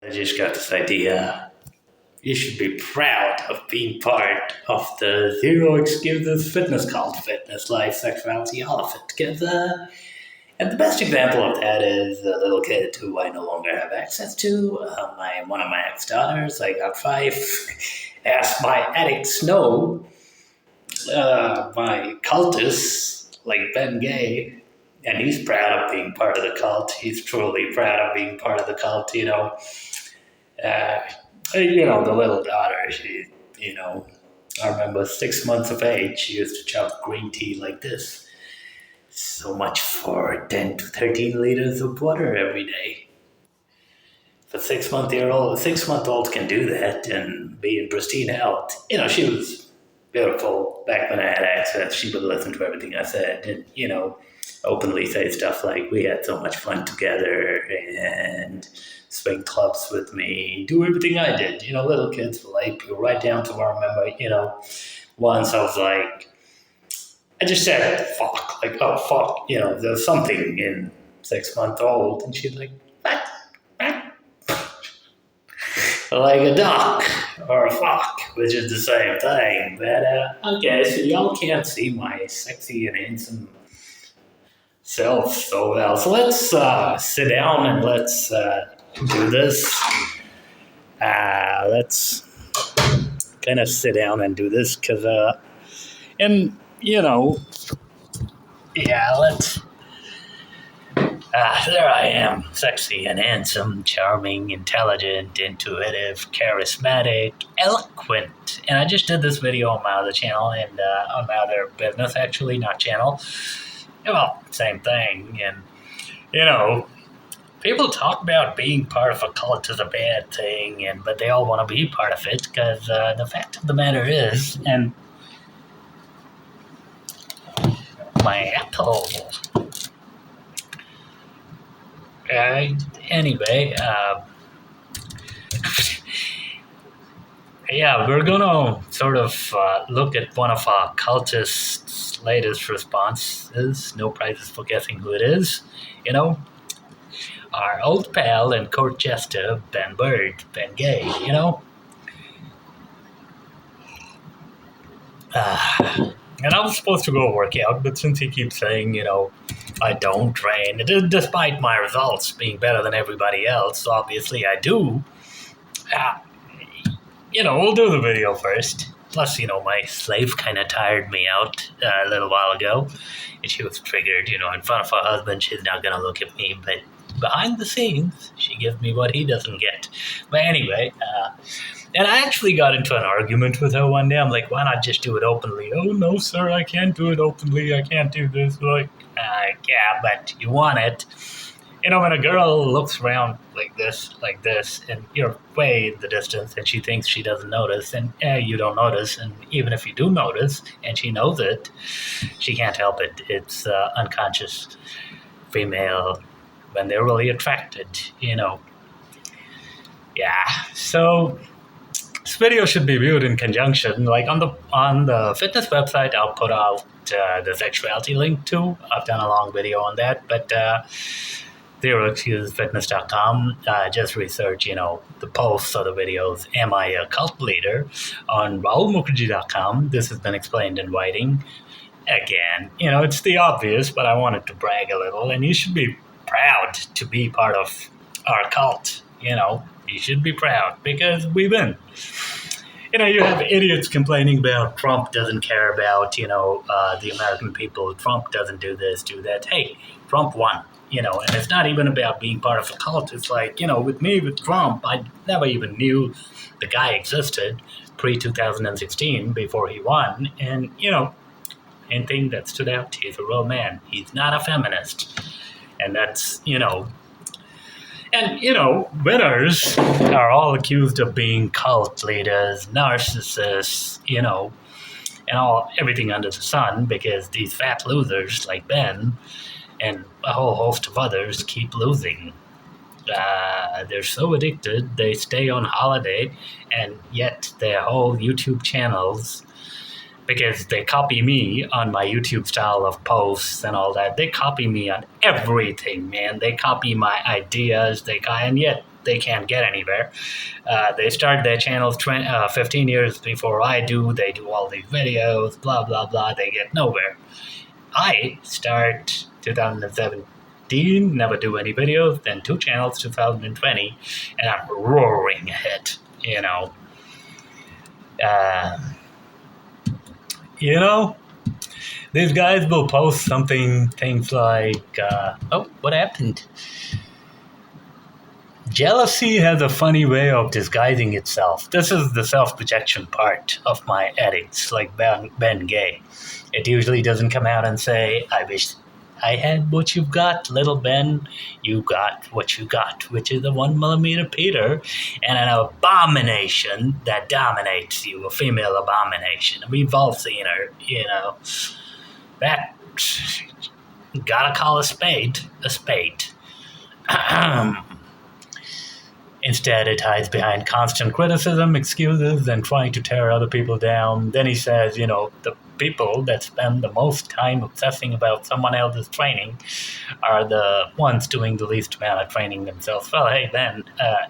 I just got this idea. You should be proud of being part of the zero excuses fitness cult, fitness, life, sexuality, all of it. And the best example of that is a little kid who I no longer have access to. My one of my ex daughters. I got five. Asked my addict Snow, my cultist like Ben Gay, and he's proud of being part of the cult. He's truly proud of being part of the cult. Uh, the little daughter, I remember 6 months of age, she used to chug green tea like this. So much for 10 to 13 liters of water every day. If a 6-month old can do that and be in pristine health, she was beautiful back when I had access. She would listen to everything I said and, openly say stuff like, we had so much fun together and swing clubs with me, do everything I did. Little kids were like, right down to where I remember, once I was like, I just said, fuck, like, oh, fuck, there's something in 6-month-old. And she's like, what? Like a duck or a fuck, which is the same thing. But, okay, so y'all can't see my sexy and handsome self so well. So let's sit down and let's do this. Let's kind of sit down and do this because, let's. There I am, sexy and handsome, charming, intelligent, intuitive, charismatic, eloquent. And I just did this video on my other channel and on my other business, actually, not channel. Well, same thing. And, people talk about being part of a cult is a bad thing, but they all want to be part of it because the fact of the matter is, and my apple. Anyway, we're gonna sort of look at one of our cultists' latest responses. No prizes for guessing who it is. Our old pal and court jester, Ben Bird, Ben Gay. And I was supposed to go work out, but since he keeps saying, I don't train, despite my results being better than everybody else, obviously I do. We'll do the video first. Plus, my slave kind of tired me out a little while ago, and she was triggered, in front of her husband, she's not going to look at me, but behind the scenes, she gives me what he doesn't get. But anyway, and I actually got into an argument with her one day. I'm like, why not just do it openly? Oh, no, sir, I can't do it openly. I can't do this. Like, yeah, but you want it. When a girl looks around like this, and you're way in the distance and she thinks she doesn't notice, and you don't notice, and even if you do notice and she knows it, she can't help it. It's unconscious female when they're really attracted, Yeah, so this video should be viewed in conjunction. Like on the fitness website, I'll put out the sexuality link too. I've done a long video on that, but zeroexcusefitness.com. Just research, the posts or the videos. Am I a cult leader? On raulmukherjee.com. This has been explained in writing. Again, it's the obvious, but I wanted to brag a little, and you should be proud to be part of our cult. You should be proud because we win. You have idiots complaining about Trump doesn't care about, the American people. Trump doesn't do this, do that. Hey, Trump won, and it's not even about being part of a cult. It's like, with Trump, I never even knew the guy existed pre-2016 before he won. And, anything that stood out, he's a real man. He's not a feminist. And that's, And, winners are all accused of being cult leaders, narcissists, and everything under the sun, because these fat losers like Ben and a whole host of others keep losing. They're so addicted, they stay on holiday, and yet their whole YouTube channels, because they copy me on my YouTube style of posts and all that. They copy me on everything, man. They copy my ideas. And yet they can't get anywhere. They start their channels 15 years before I do. They do all these videos, blah, blah, blah. They get nowhere. I start 2017, never do any videos, then 2 channels 2020, and I'm roaring ahead, you know. You know, these guys will post things like, oh, what happened? Jealousy has a funny way of disguising itself. This is the self-projection part of my edits, like Ben Gay. It usually doesn't come out and say, I wish I had what you've got, little Ben. You got what you got, which is a 1mm Peter and an abomination that dominates you, a female abomination. We've all seen her, you know. That, gotta call a spade a spade. Instead, it hides behind constant criticism, excuses, and trying to tear other people down. Then he says, you know, the people that spend the most time obsessing about someone else's training are the ones doing the least amount of training themselves. Well, hey, Ben,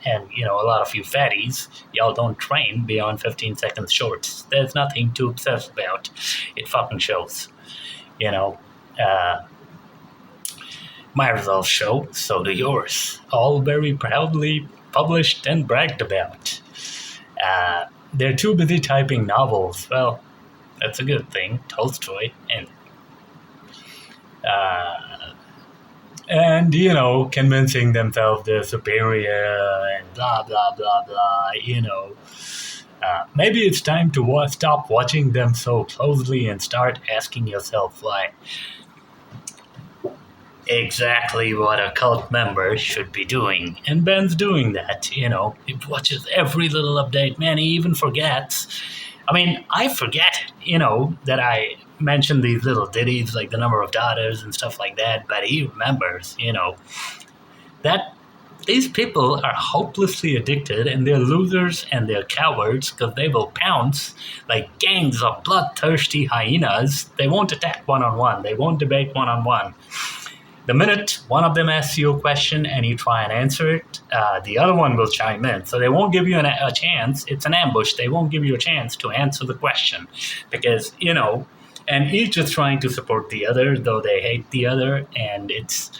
and, you know, a lot of you fatties, y'all don't train beyond 15 seconds shorts. There's nothing to obsess about. It fucking shows, you know. My results show, so do yours. All very proudly published and bragged about. They're too busy typing novels. Well, that's a good thing. Tolstoy and you know, convincing themselves they're superior and blah blah blah blah. You know, maybe it's time to stop watching them so closely and start asking yourself why. Exactly what a cult member should be doing. And Ben's doing that, you know. He watches every little update. Man, he even forgets. I mean, I forget, you know, that I mentioned these little ditties, like the number of daughters and stuff like that, but he remembers, you know, that these people are hopelessly addicted and they're losers and they're cowards because they will pounce like gangs of bloodthirsty hyenas. They won't attack one-on-one. They won't debate one-on-one. The minute one of them asks you a question and you try and answer it, the other one will chime in. So they won't give you a chance. It's an ambush. They won't give you a chance to answer the question because, you know, and each is trying to support the other, though they hate the other. And it's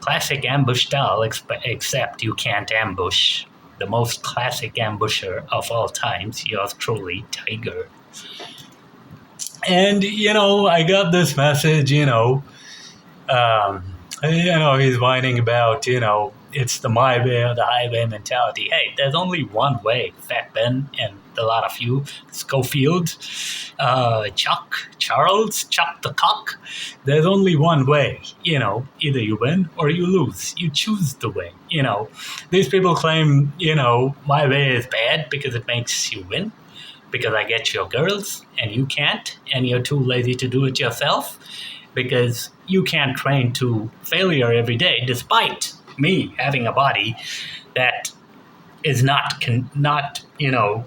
classic ambush style, except you can't ambush. The most classic ambusher of all times, yours truly, Tiger. And, you know, I got this message, you know, he's whining about, you know, it's the my way or the highway mentality. Hey, there's only one way, Fat Ben, and a lot of you, Schofield, Chuck, Charles, Chuck the Cock. There's only one way, you know, either you win or you lose. You choose the way, you know. These people claim, you know, my way is bad because it makes you win, because I get your girls and you can't, and you're too lazy to do it yourself. Because you can't train to failure every day, despite me having a body that is not you know,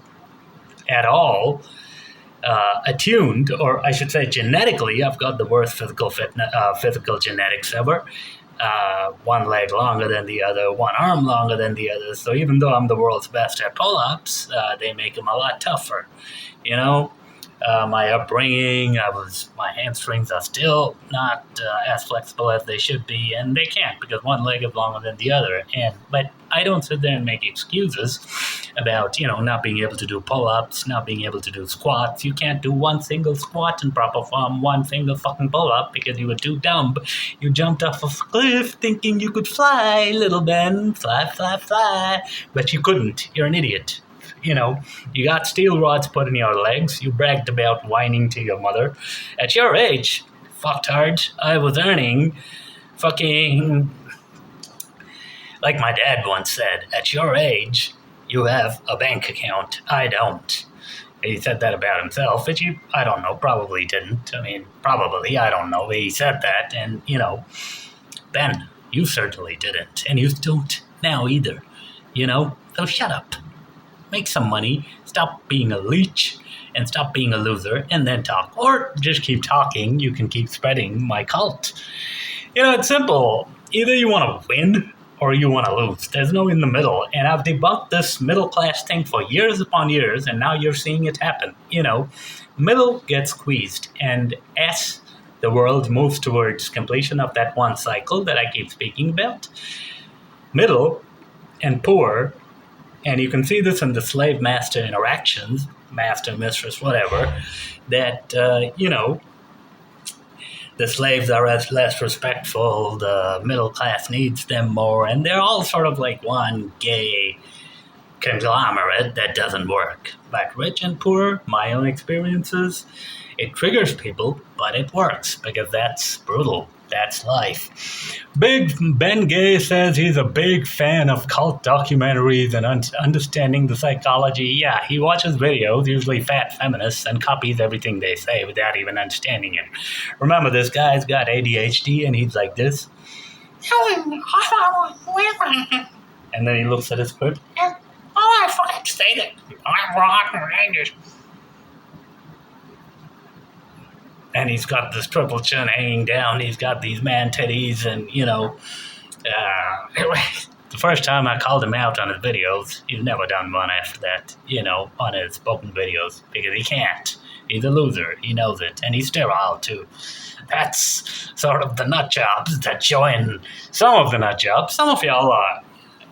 at all attuned, or I should say genetically, I've got the worst physical genetics ever. One leg longer than the other, one arm longer than the other. So even though I'm the world's best at pull-ups, they make them a lot tougher, you know. My upbringing, my hamstrings are still not as flexible as they should be, and they can't because one leg is longer than the other. But I don't sit there and make excuses about, you know, not being able to do pull-ups, not being able to do squats. You can't do one single squat in proper form, one single fucking pull-up because you were too dumb. You jumped off a cliff thinking you could fly, little Ben, fly, fly, fly, but you couldn't. You're an idiot. You know, you got steel rods put in your legs. You bragged about whining to your mother. At your age, fucktard, I was earning fucking... Like my dad once said, at your age, you have a bank account. I don't. He said that about himself, which I don't know, probably didn't. I mean, probably, I don't know. He said that, and, you know, Ben, you certainly didn't. And you don't now either, you know? So shut up. Make some money, stop being a leech, and stop being a loser, and then talk. Or just keep talking. You can keep spreading my cult. You know, it's simple. Either you want to win or you want to lose. There's no in the middle. And I've debunked this middle class thing for years upon years, and now you're seeing it happen. Middle gets squeezed. And as the world moves towards completion of that one cycle that I keep speaking about, middle and poor, and you can see this in the slave master interactions, master, mistress, whatever, that, the slaves are less respectful, the middle class needs them more, and they're all sort of like one gay conglomerate that doesn't work. But rich and poor, my own experiences, it triggers people, but it works because that's brutal. That's life. Big Ben Gay says he's a big fan of cult documentaries and understanding the psychology. Yeah, he watches videos, usually fat feminists, and copies everything they say without even understanding it. Remember, this guy's got ADHD and he's like this. And then he looks at his script. Oh, I fucking stated. I'm wrong. And he's got this triple chin hanging down. He's got these man titties, and the first time I called him out on his videos, he's never done one after that. On his spoken videos because he can't. He's a loser. He knows it, and he's sterile too. That's sort of the nut jobs that join some of the nut jobs. Some of y'all are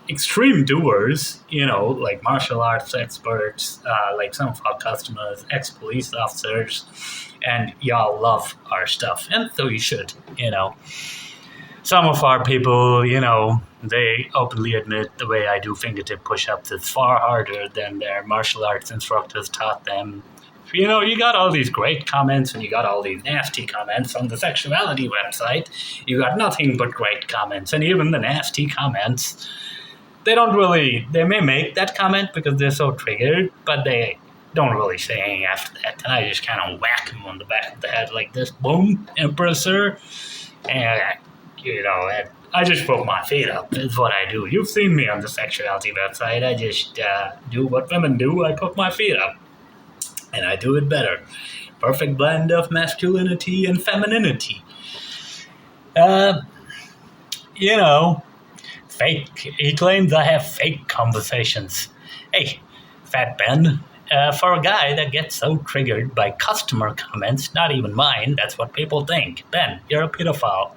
extreme doers, like martial arts experts, like some of our customers, ex-police officers, and y'all love our stuff, and so you should, Some of our people, they openly admit the way I do fingertip push-ups is far harder than their martial arts instructors taught them. You got all these great comments and you got all these nasty comments on the sexuality website. You got nothing but great comments, and even the nasty comments, they may make that comment because they're so triggered, but they don't really say anything after that. And I just kind of whack him on the back of the head like this. Boom, Emperor, sir. And, I just put my feet up is what I do. You've seen me on the sexuality website. I just do what women do. I put my feet up. And I do it better. Perfect blend of masculinity and femininity. Fake. He claims I have fake conversations. Hey, Fat Ben, for a guy that gets so triggered by customer comments, not even mine, that's what people think. Ben, you're a pedophile.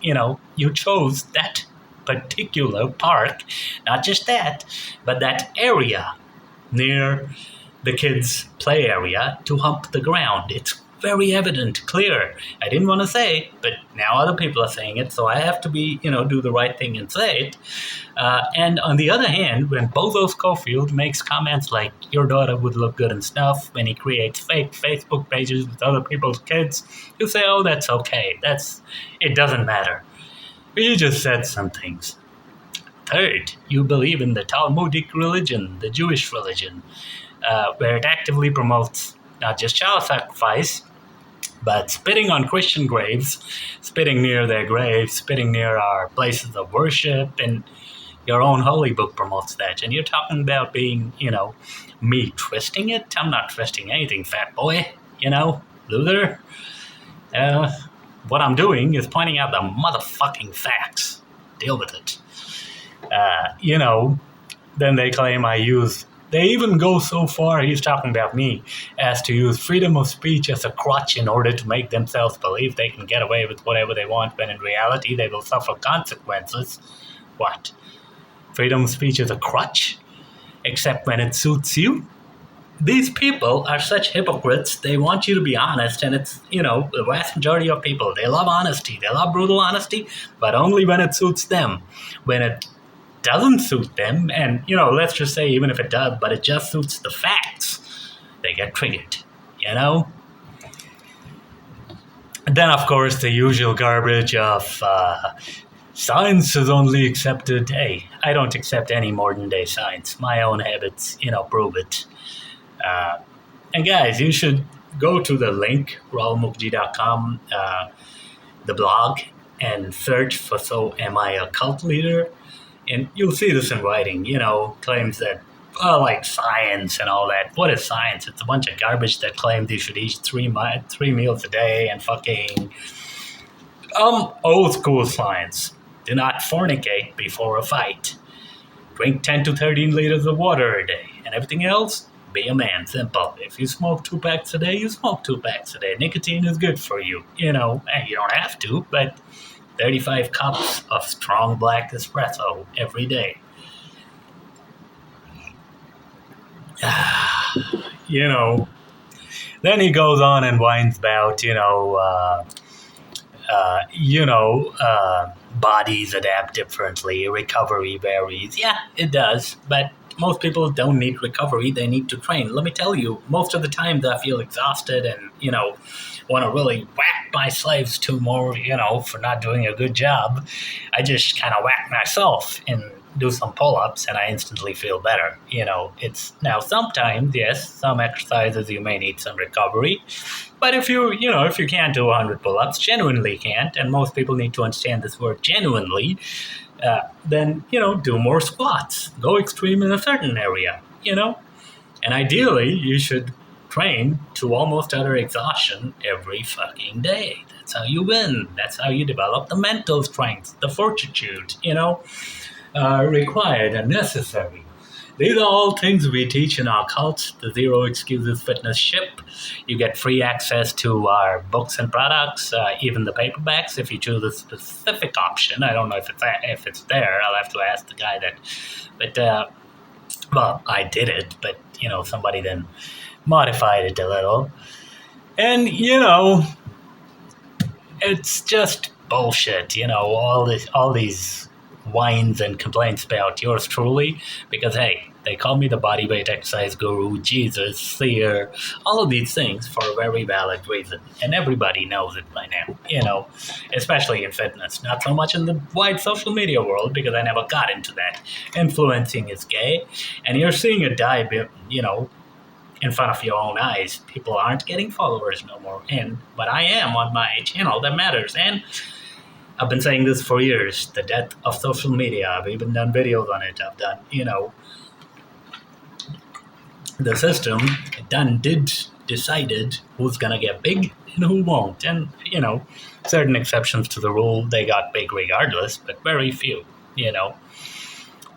You chose that particular park, not just that, but that area near the kids' play area to hump the ground. It's very evident, clear. I didn't want to say it, but now other people are saying it, so I have to do the right thing and say it. And on the other hand, when Bozo Schofield makes comments like, your daughter would look good and stuff, when he creates fake Facebook pages with other people's kids, you say, oh, that's okay. It doesn't matter. But you just said some things. Third, you believe in the Talmudic religion, the Jewish religion, where it actively promotes not just child sacrifice, but spitting on Christian graves, spitting near their graves, spitting near our places of worship, and your own holy book promotes that. And you're talking about being, me twisting it? I'm not twisting anything, fat boy, loser. What I'm doing is pointing out the motherfucking facts. Deal with it. Then they claim they even go so far, he's talking about me, as to use freedom of speech as a crutch in order to make themselves believe they can get away with whatever they want, when in reality they will suffer consequences. What? Freedom of speech is a crutch? Except when it suits you? These people are such hypocrites. They want you to be honest, and it's, the vast majority of people, they love honesty. They love brutal honesty, but only when it suits them. When it doesn't suit them, and let's just say even if it does, but it just suits the facts, they get triggered. And then of course the usual garbage of science is only accepted. Hey, I don't accept any modern day science. My own habits prove it. And guys, you should go to the link raulmukherjee.com, the blog, and search for So Am I a Cult Leader? And you'll see this in writing, claims that, like science and all that. What is science? It's a bunch of garbage that claims you should eat three meals a day and fucking old school science. Do not fornicate before a fight. Drink 10 to 13 liters of water a day. And everything else, be a man. Simple. If you smoke 2 packs a day, you smoke 2 packs a day. Nicotine is good for you. And you don't have to, but 35 cups of strong black espresso every day. you know, then he goes on and whines about, bodies adapt differently, recovery varies. Yeah, it does, but most people don't need recovery, they need to train. Let me tell you, most of the times I feel exhausted and, want to really whack my slaves to more, for not doing a good job. I just kind of whack myself and do some pull-ups and I instantly feel better. It's now sometimes, yes, some exercises you may need some recovery. But if you can't do 100 pull-ups, genuinely can't, and most people need to understand this word genuinely, then, do more squats. Go extreme in a certain area, And ideally, you should train to almost utter exhaustion every fucking day. That's how you win. That's how you develop the mental strength, the fortitude, required and necessary. These are all things we teach in our cult, the Zero Excuses Fitness Ship. You get free access to our books and products, even the paperbacks, if you choose a specific option. I don't know if it's there. I'll have to ask the guy that. But, well, I did it, but, somebody then modified it a little. And, it's just bullshit, all these whines and complaints about yours truly, because hey, they call me the bodyweight exercise guru, Jesus, seer, all of these things for a very valid reason, and everybody knows it by now, especially in fitness, not so much in the wide social media world, because I never got into that. Influencing is gay, and you're seeing a dive, in front of your own eyes. People aren't getting followers no more, but I am on my channel that matters, and I've been saying this for years, the death of social media. I've even done videos on it. I've done, the system decided who's going to get big and who won't. And, certain exceptions to the rule, they got big regardless, but very few,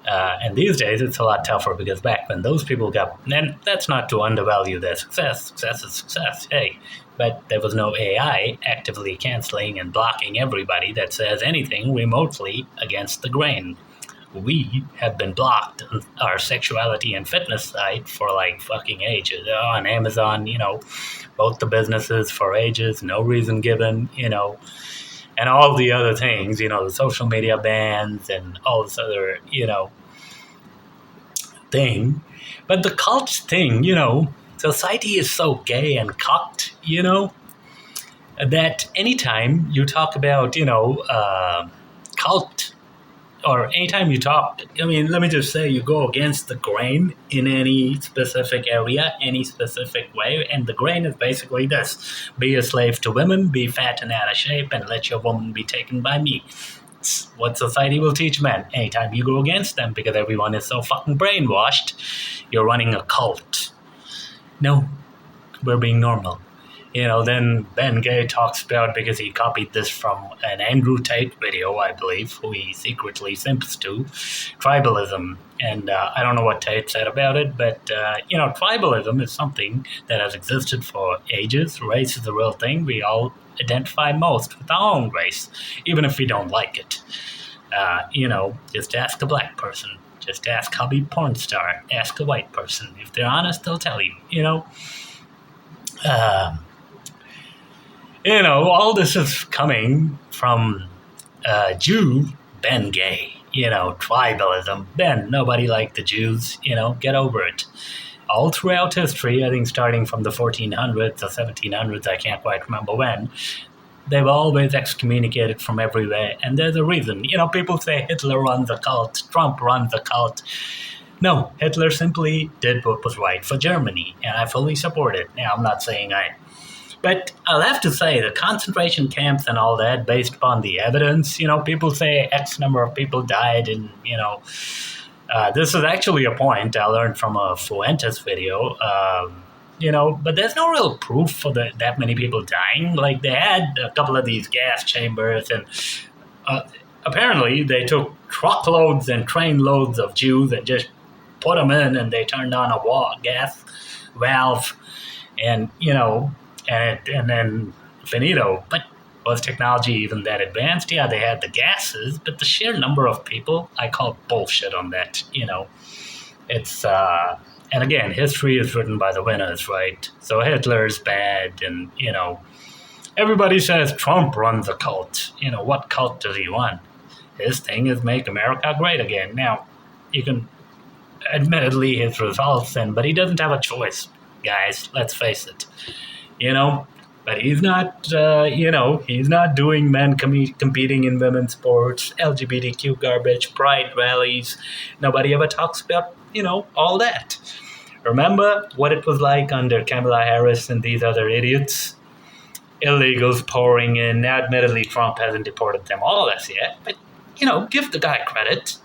and these days it's a lot tougher because back when those people got, and that's not to undervalue their success. Success is success, hey. But there was no AI actively canceling and blocking everybody that says anything remotely against the grain. We have been blocked on our sexuality and fitness site for like fucking ages. On Amazon, both the businesses for ages, no reason given, and all the other things, the social media bans and all this other, thing. But the cult thing, society is so gay and cucked, that anytime you talk about, cult, or anytime you talk, let me just say, you go against the grain in any specific area, any specific way, and the grain is basically this: be a slave to women, be fat and out of shape, and let your woman be taken by me. It's what society will teach men. Anytime you go against them, because everyone is so fucking brainwashed, you're running a cult. No, we're being normal. Then Ben Gay talks about, because he copied this from an Andrew Tate video, I believe, who he secretly simps to, tribalism. And I don't know what Tate said about it, but, tribalism is something that has existed for ages. Race is a real thing. We all identify most with our own race, even if we don't like it. Just ask a black person. Just ask hubby porn star. Ask a white person. If they're honest, they'll tell you, all this is coming from Jew Ben Gay, tribalism. Ben, nobody liked the Jews, get over it. All throughout history, I think starting from the 1400s or 1700s, I can't quite remember when, they were always excommunicated from everywhere, and there's a reason. People say Hitler runs a cult, Trump runs a cult. No, Hitler simply did what was right for Germany, and I fully support it. Now, I'm not saying but I'll have to say, the concentration camps and all that, based upon the evidence, people say X number of people died, and, this is actually a point I learned from a Fuentes video, but there's no real proof for that many people dying. Like, they had a couple of these gas chambers, and apparently they took truckloads and trainloads of Jews and just put them in, and they turned on a gas valve, and and then finito. But was technology even that advanced? Yeah, they had the gases, but the sheer number of people, I call bullshit on that. It's and again, history is written by the winners, right? So Hitler's bad, and everybody says Trump runs a cult. What cult does he run? His thing is make America great again. Now, you can admittedly his results, but he doesn't have a choice, guys. Let's face it. You know, but he's not. He's not doing men competing in women's sports, LGBTQ garbage, pride rallies. Nobody ever talks about all that. Remember what it was like under Kamala Harris and these other idiots? Illegals pouring in. Now, admittedly, Trump hasn't deported them all as yet, but give the guy credit.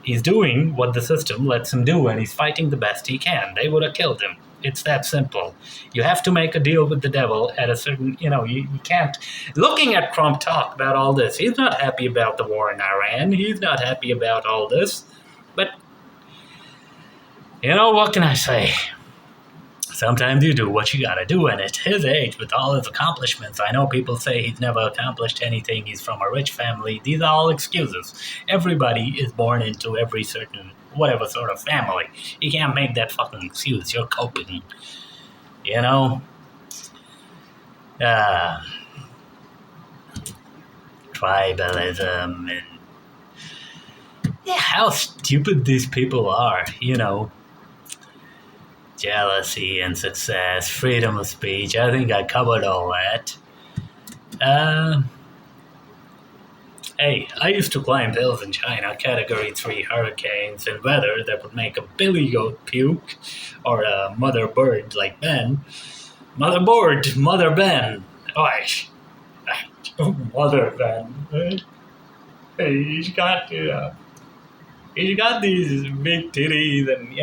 He's doing what the system lets him do, and he's fighting the best he can. They would have killed him. It's that simple. You have to make a deal with the devil at a certain, you can't. Looking at Trump talk about all this, he's not happy about the war in Iran. He's not happy about all this. But, what can I say? Sometimes you do what you gotta do, and at his age, with all his accomplishments, I know people say he's never accomplished anything, he's from a rich family. These are all excuses. Everybody is born into every certain, whatever sort of family. You can't make that fucking excuse. You're coping. Tribalism, and how stupid these people are, jealousy and success, freedom of speech. I think I covered all that. Hey, I used to climb hills in China, Category 3 hurricanes, and weather that would make a billy goat puke, or a mother bird like Ben. Mother Ben. Mother Ben. Hey, he's got these big titties, and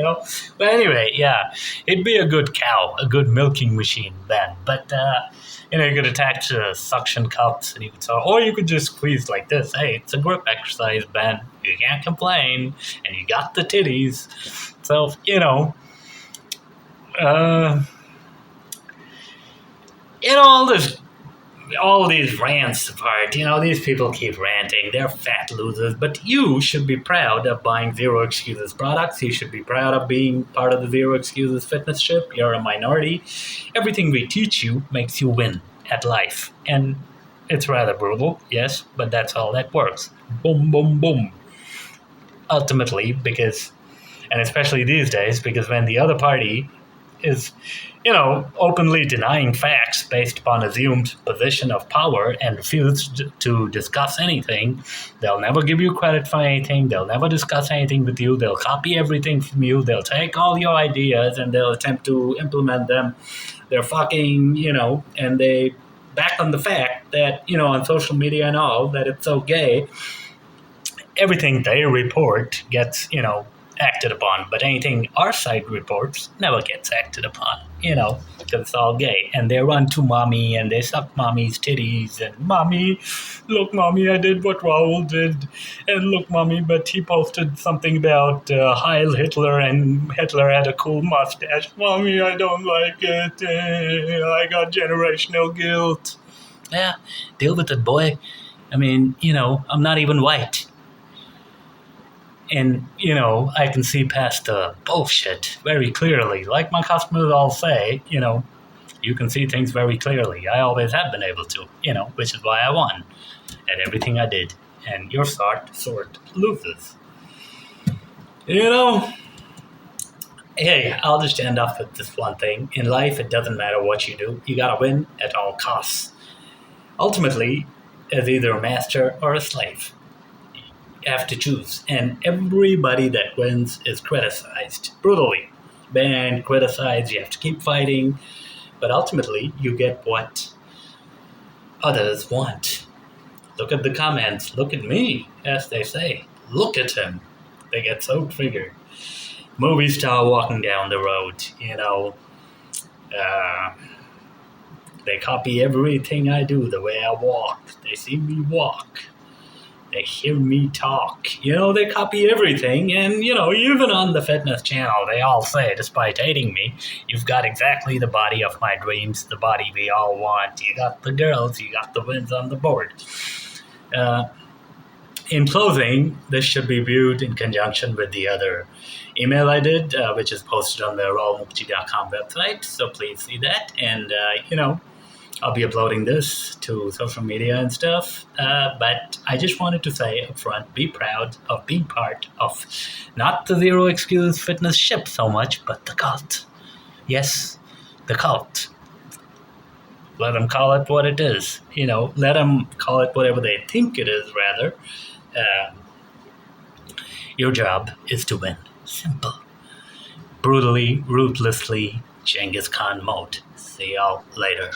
But anyway, yeah, it'd be a good cow, a good milking machine then. But you could attach suction cups, and or you could just squeeze like this. Hey, it's a grip exercise, Ben. You can't complain, and you got the titties. So all these rants apart, these people keep ranting. They're fat losers, but you should be proud of buying Zero Excuses products. You should be proud of being part of the Zero Excuses fitness ship. You're a minority. Everything we teach you makes you win at life. And it's rather brutal, yes, but that's how that works. Boom, boom, boom. Ultimately, and especially these days, because when the other party is openly denying facts based upon assumed position of power and refused to discuss anything, they'll never give you credit for anything. They'll never discuss anything with you. They'll copy everything from you. They'll take all your ideas and they'll attempt to implement them. They're fucking, and they back on the fact that, on social media and all, that it's so gay. Everything they report gets, acted upon, but anything our site reports never gets acted upon, because it's all gay. And they run to mommy and they suck mommy's titties, and mommy, look, mommy, I did what Raoul did, and look, mommy, but he posted something about Heil Hitler, and Hitler had a cool mustache. Mommy, I don't like it. I got generational guilt. Yeah, deal with it, boy. I mean, I'm not even white. And, I can see past the bullshit very clearly. Like my customers all say, you can see things very clearly. I always have been able to, which is why I won at everything I did. And your sort loses. Hey, I'll just end off with this one thing. In life, it doesn't matter what you do. You gotta win at all costs. Ultimately, as either a master or a slave. Have to choose, and everybody that wins is criticized brutally, banned, criticized. You have to keep fighting, but ultimately you get what others want. Look at the comments. Look at me, as they say. Look at him. They get so triggered. Movie star walking down the road, they copy everything I do, the way I walk. They see me walk. They hear me talk. They copy everything. And, even on the fitness channel, they all say, despite hating me, you've got exactly the body of my dreams, the body we all want. You got the girls, you got the wins on the board. In closing, this should be viewed in conjunction with the other email I did, which is posted on the rawmukji.com website. So please see that. And, I'll be uploading this to social media and stuff. But I just wanted to say up front, be proud of being part of not the Zero Excuse Fitness ship so much, but the cult. Yes, the cult. Let them call it what it is. Let them call it whatever they think it is, rather. Your job is to win. Simple. Brutally, ruthlessly, Genghis Khan mode. See y'all later.